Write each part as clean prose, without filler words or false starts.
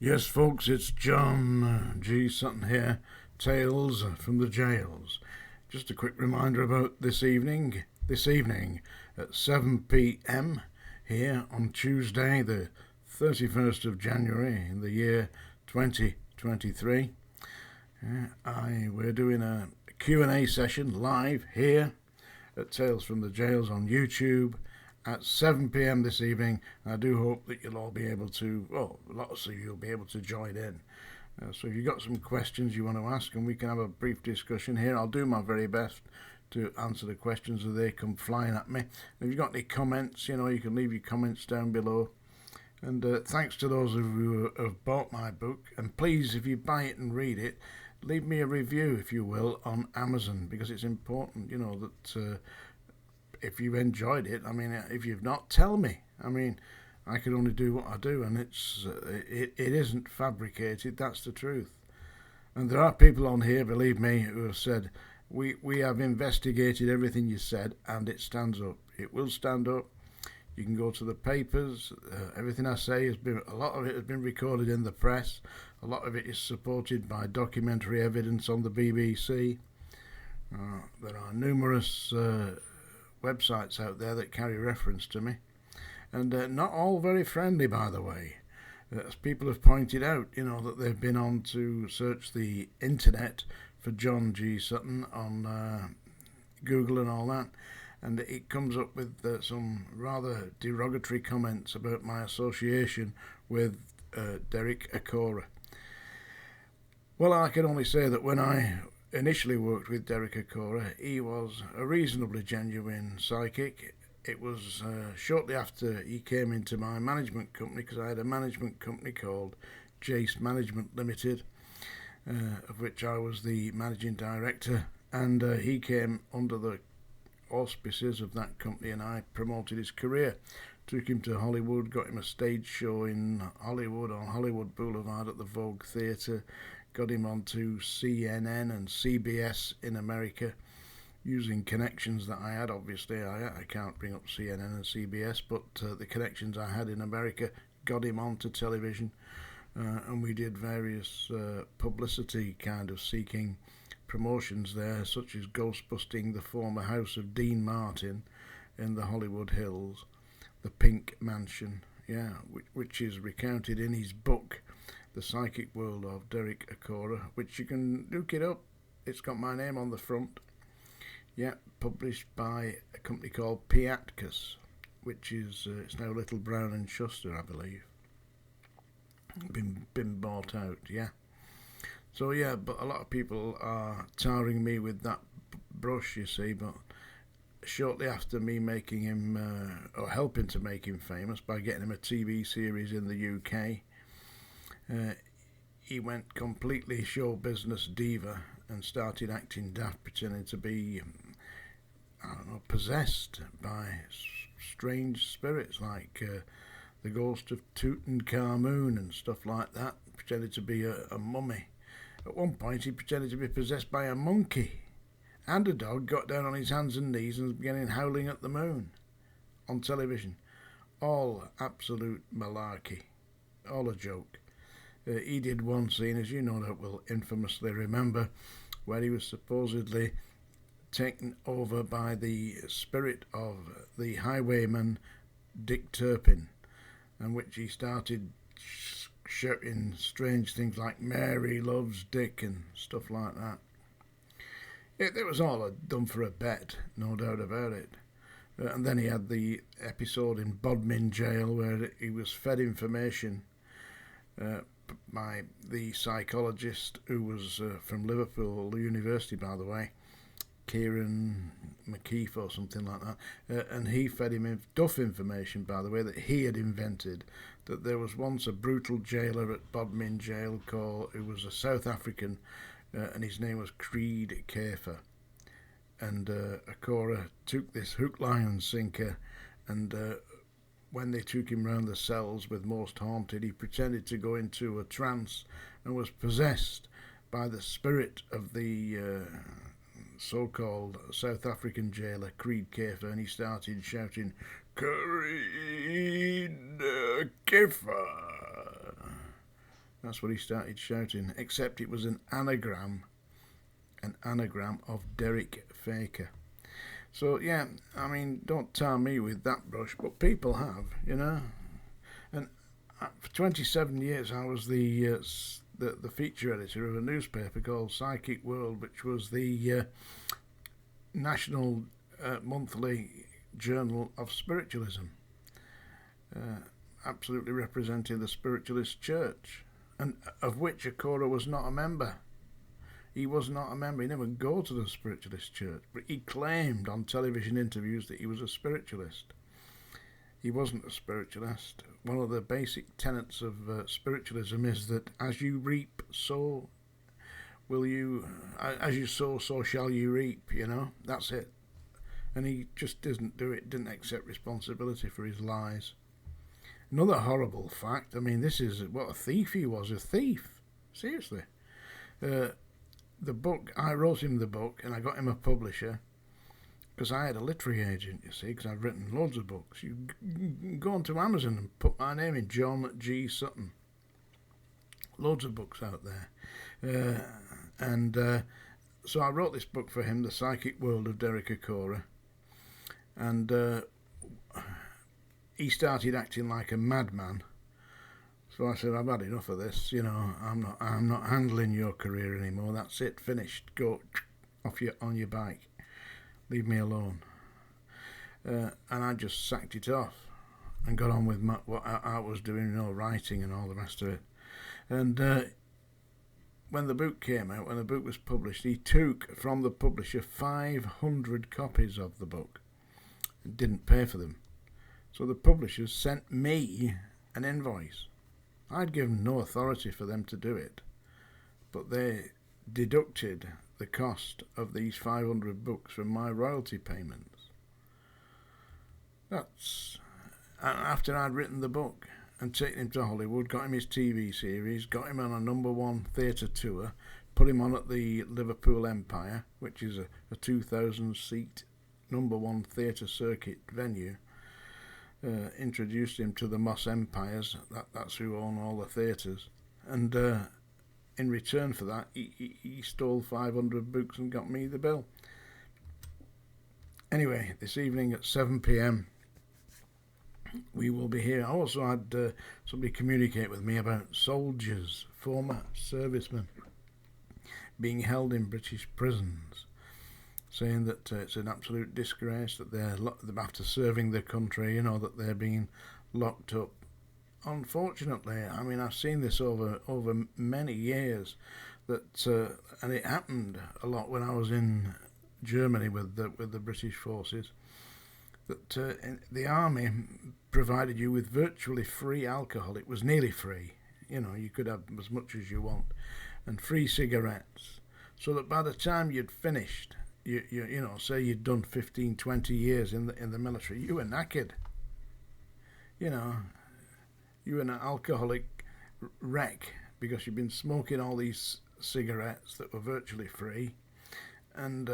Yes, folks, it's John G. Sutton here, Tales from the Jails. Just a quick reminder about this evening. This evening at 7 p.m. here on Tuesday, the 31st of January in the year 2023. We're doing a Q&A session live here at Tales from the Jails on YouTube at 7 p.m. this evening. I do hope that you'll all be able to, lots of you will be able to join in. So if you've got some questions you want to ask, and we can have a brief discussion here, I'll do my very best to answer the questions as they come flying at me. And if you've got any comments, you can leave your comments down below. And thanks to those of you who have bought my book. And please, if you buy it and read it, leave me a review, if you will, on Amazon, because it's important, that if you enjoyed it. If you've not, tell me. I can only do what I do, and it isn't fabricated. That's the truth. And there are people on here, believe me, who have said, we have investigated everything you said, and it stands up. It will stand up. You can go to the papers. Everything I say a lot of it has been recorded in the press. A lot of it is supported by documentary evidence on the BBC. There are numerous websites out there that carry reference to me, and not all very friendly, by the way. As people have pointed out, that they've been on to search the internet for John G. Sutton on Google and all that, and it comes up with some rather derogatory comments about my association with Derek Acorah. Well, I can only say that when I initially worked with Derek Acorah, he was a reasonably genuine psychic. It was shortly after he came into my management company, because I had a management company called Jace Management Limited, of which I was the managing director, and he came under the auspices of that company, and I promoted his career. Took him to Hollywood, got him a stage show in Hollywood, on Hollywood Boulevard at the Vogue Theatre, got him onto CNN and CBS in America, using connections that I had. Obviously, I can't bring up CNN and CBS, but the connections I had in America got him onto television, and we did various publicity kind of seeking promotions there, such as ghostbusting the former house of Dean Martin in the Hollywood Hills, the Pink Mansion, which is recounted in his book, The Psychic World of Derek Acorah, which you can look it up. It's got my name on the front. Published by a company called Piatkus, which is it's now Little Brown and Shuster, I believe. Been bought out, So but a lot of people are tarring me with that brush, you see. But shortly after me making him, or helping to make him famous by getting him a TV series in the UK, he went completely show business diva and started acting daft, pretending to be, possessed by strange spirits like the ghost of Tutankhamun and stuff like that. Pretended to be a mummy. At one point, he pretended to be possessed by a monkey, and a dog got down on his hands and knees and began howling at the moon on television. All absolute malarkey, all a joke. He did one scene, as you no doubt will infamously remember, where he was supposedly taken over by the spirit of the highwayman Dick Turpin, and which he started shouting strange things like "Mary loves Dick" and stuff like that. It was all done for a bet, no doubt about it. And then he had the episode in Bodmin Jail where he was fed information by the psychologist, who was from Liverpool University, by the way, Kieran McKeith or something like that, and he fed him duff information, by the way, that he had invented, that there was once a brutal jailer at Bodmin Jail who was a South African, and his name was Creed Kafer, and Acorah took this hook, line and sinker, and when they took him round the cells with Most Haunted, he pretended to go into a trance and was possessed by the spirit of the so-called South African jailer, Creed Kafer, and he started shouting, "Creed Kafer!" That's what he started shouting, except it was an anagram of Derek Faker. So, yeah, I mean, don't tar me with that brush, but people have, you know. And for 27 years, I was the feature editor of a newspaper called Psychic World, which was the national monthly journal of spiritualism, absolutely representing the spiritualist church, and of which Akora was not a member. He was not a member. He never go to the spiritualist church, but he claimed on television interviews that he was a spiritualist. He wasn't a spiritualist. One of the basic tenets of spiritualism is that as you reap, so will you. As you sow, so shall you reap. You know, that's it. And he just didn't do it. Didn't accept responsibility for his lies. Another horrible fact. I mean, this is what a thief he was. A thief. Seriously. The book, I wrote him the book and I got him a publisher because I had a literary agent, you see, because I'd written loads of books. You go onto Amazon and put my name in, John G. Sutton. Loads of books out there. So I wrote this book for him, The Psychic World of Derek Akora. And he started acting like a madman. So I said, I've had enough of this. You know, I'm not handling your career anymore. That's it, finished. Go on your bike. Leave me alone. And I just sacked it off and got on with what I was doing, you know, writing and all the rest of it. And when the book came out, when the book was published, he took from the publisher 500 copies of the book and didn't pay for them. So the publishers sent me an invoice. I'd given no authority for them to do it, but they deducted the cost of these 500 books from my royalty payments. That's after I'd written the book and taken him to Hollywood, got him his TV series, got him on a #1 theatre tour, put him on at the Liverpool Empire, which is a 2,000-seat #1 theatre circuit venue. Introduced him to the Moss Empires, that's who own all the theatres, and in return for that he stole 500 books and got me the bill. Anyway, this evening at 7 p.m. we will be here. I also had somebody communicate with me about soldiers, former servicemen, being held in British prisons, saying that it's an absolute disgrace that they're after serving their country, you know, that they're being locked up. Unfortunately, I mean, I've seen this over many years, that and it happened a lot when I was in Germany with the British forces, that the army provided you with virtually free alcohol. It was nearly free, you know, you could have as much as you want, and free cigarettes, so that by the time you'd finished, you know, say you'd done 15, 20 years in the military, you were knackered. You know, you were an alcoholic wreck because you've been smoking all these cigarettes that were virtually free and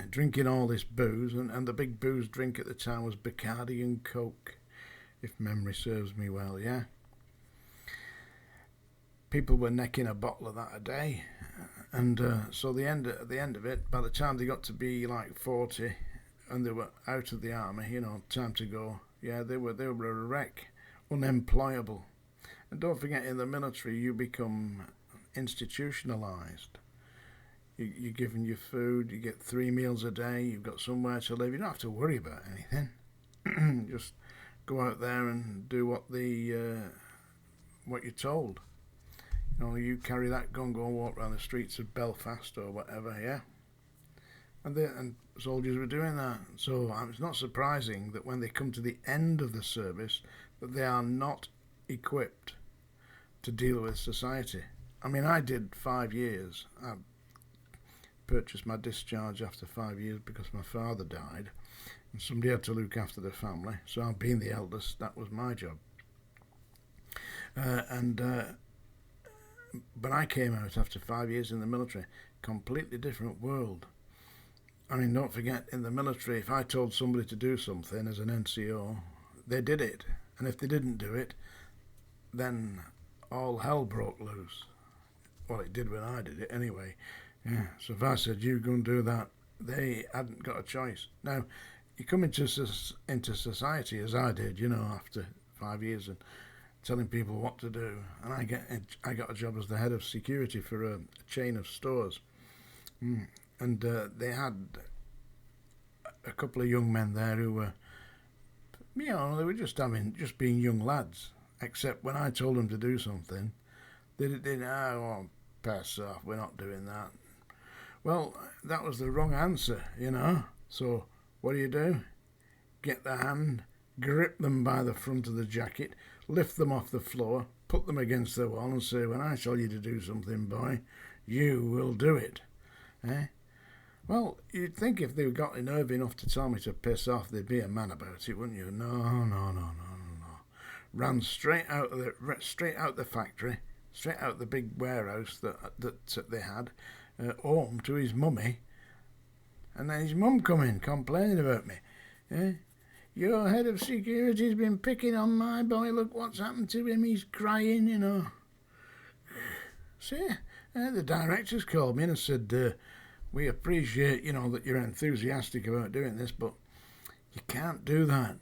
drinking all this booze. And the big booze drink at the time was Bacardi and Coke, if memory serves me well, yeah? People were necking a bottle of that a day. And so at the end of it, by the time they got to be like 40 and they were out of the army, you know, time to go, yeah, they were a wreck, unemployable. And don't forget, in the military you become institutionalized. You're given your food, you get 3 meals a day, you've got somewhere to live, you don't have to worry about anything. Just go out there and do what you're told. You know, you carry that gun, go and walk around the streets of Belfast or whatever, yeah? And soldiers were doing that. So it's not surprising that when they come to the end of the service, that they are not equipped to deal with society. I mean, I did 5 years. I purchased my discharge after 5 years because my father died, and somebody had to look after the family. So being the eldest, that was my job. But I came out after 5 years in the military, completely different world. I mean, don't forget, in the military, if I told somebody to do something as an NCO, they did it. And if they didn't do it, then all hell broke loose. Well, it did when I did it anyway. Yeah, so if I said, you go and do that, they hadn't got a choice. Now, you come into society as I did, after 5 years and telling people what to do, and I got a job as the head of security for a chain of stores, and they had a couple of young men there who were, they were just being young lads. Except when I told them to do something, they didn't. Oh, pass off. We're not doing that. Well, that was the wrong answer, So what do? Get the hand, grip them by the front of the jacket, lift them off the floor, put them against the wall, and say, "When I tell you to do something, boy, you will do it." Eh? Well, you'd think if they got nerve enough to tell me to piss off, they'd be a man about it, wouldn't you? No. Ran straight out the factory, straight out the big warehouse that they had, home to his mummy, and then his mum come in complaining about me. Your head of security's been picking on my boy. Look what's happened to him. He's crying, See, the directors called me and said, we appreciate, that you're enthusiastic about doing this, but you can't do that.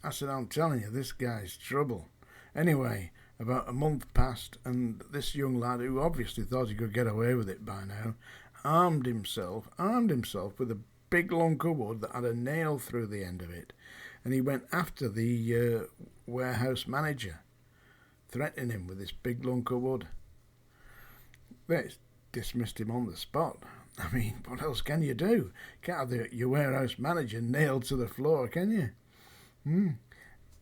I said, I'm telling you, this guy's trouble. Anyway, about a month passed, and this young lad, who obviously thought he could get away with it by now, armed himself with a big lunk of wood that had a nail through the end of it, and he went after the warehouse manager, threatening him with this big lunk of wood. They dismissed him on the spot. I mean, what else can you do? Can't have your warehouse manager nailed to the floor, can you?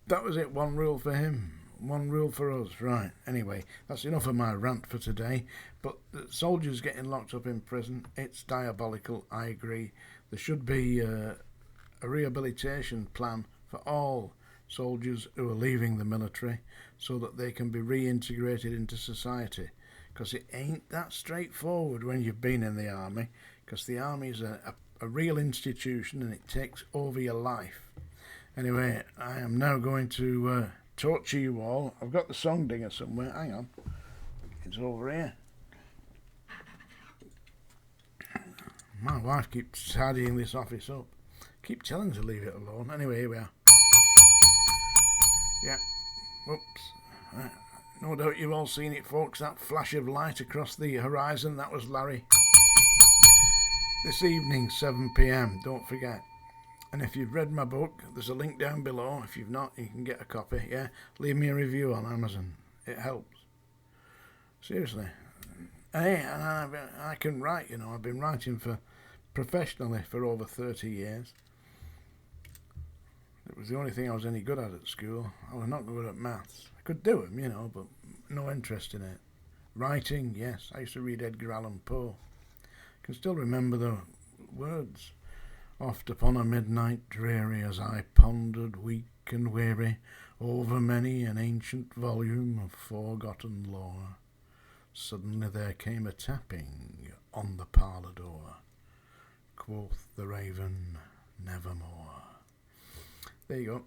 That was it. One rule for him, one rule for us. Right. Anyway, that's enough of my rant for today. But the soldiers getting locked up in prison, it's diabolical. I agree. There should be a rehabilitation plan for all soldiers who are leaving the military so that they can be reintegrated into society. Because it ain't that straightforward when you've been in the army, because the army is a real institution and it takes over your life. Anyway, I am now going to torture you all. I've got the song dinger somewhere. Hang on. It's over here. My wife keeps tidying this office up. Keep telling her to leave it alone. Anyway, here we are. Yeah. Whoops. No doubt you've all seen it, folks. That flash of light across the horizon, that was Larry. This evening, 7 p.m, don't forget. And if you've read my book, there's a link down below. If you've not, you can get a copy. Yeah, leave me a review on Amazon. It helps. Seriously. Hey, and I can write, I've been writing professionally for over 30 years. It was the only thing I was any good at school. I was not good at maths. I could do them, but no interest in it. Writing, yes. I used to read Edgar Allan Poe. I can still remember the words. Oft upon a midnight dreary, as I pondered weak and weary over many an ancient volume of forgotten lore, suddenly there came a tapping on the parlour door. Quoth the raven, nevermore. There you go.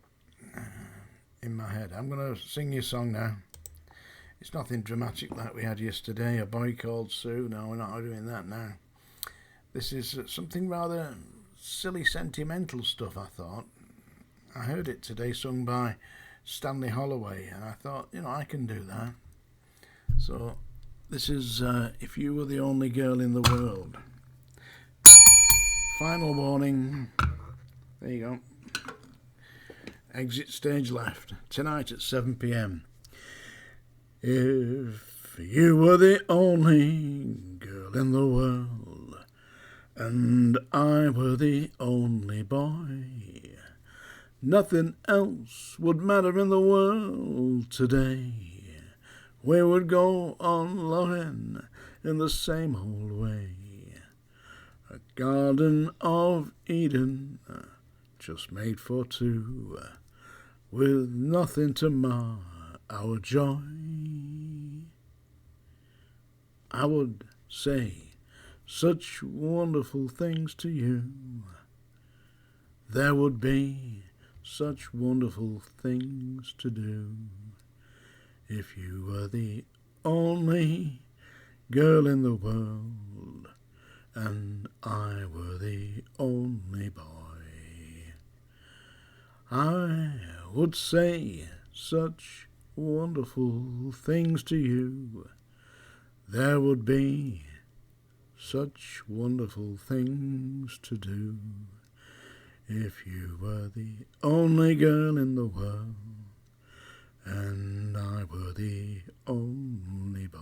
In my head. I'm going to sing you a song now. It's nothing dramatic like we had yesterday. A Boy Called Sue. No, we're not doing that now. This is something rather silly, sentimental stuff, I thought. I heard it today sung by Stanley Holloway, and I thought, I can do that. So, this is If You Were the Only Girl in the World. Final warning. There you go. Exit stage left. Tonight at 7 p.m. If you were the only girl in the world, and I were the only boy, nothing else would matter in the world today. We would go on loving in the same old way. A Garden of Eden, just made for two, with nothing to mar our joy. I would say such wonderful things to you. There would be such wonderful things to do if you were the only girl in the world, and I were the only boy, I would say such wonderful things to you. There would be such wonderful things to do if you were the only girl in the world and I were the only boy.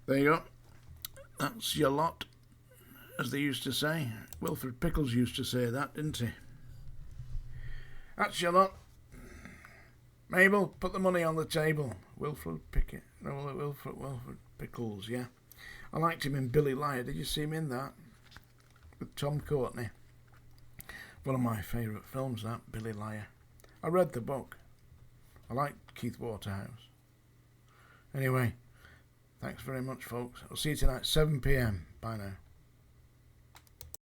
There you go. That's your lot, as they used to say. Wilfred Pickles used to say that, didn't he? That's your lot. Mabel, put the money on the table. Wilfred Pickles, yeah. I liked him in Billy Liar. Did you see him in that? With Tom Courtenay. One of my favourite films, that, Billy Liar. I read the book. I liked Keith Waterhouse. Anyway, thanks very much, folks. I'll see you tonight, 7 p.m. Bye now.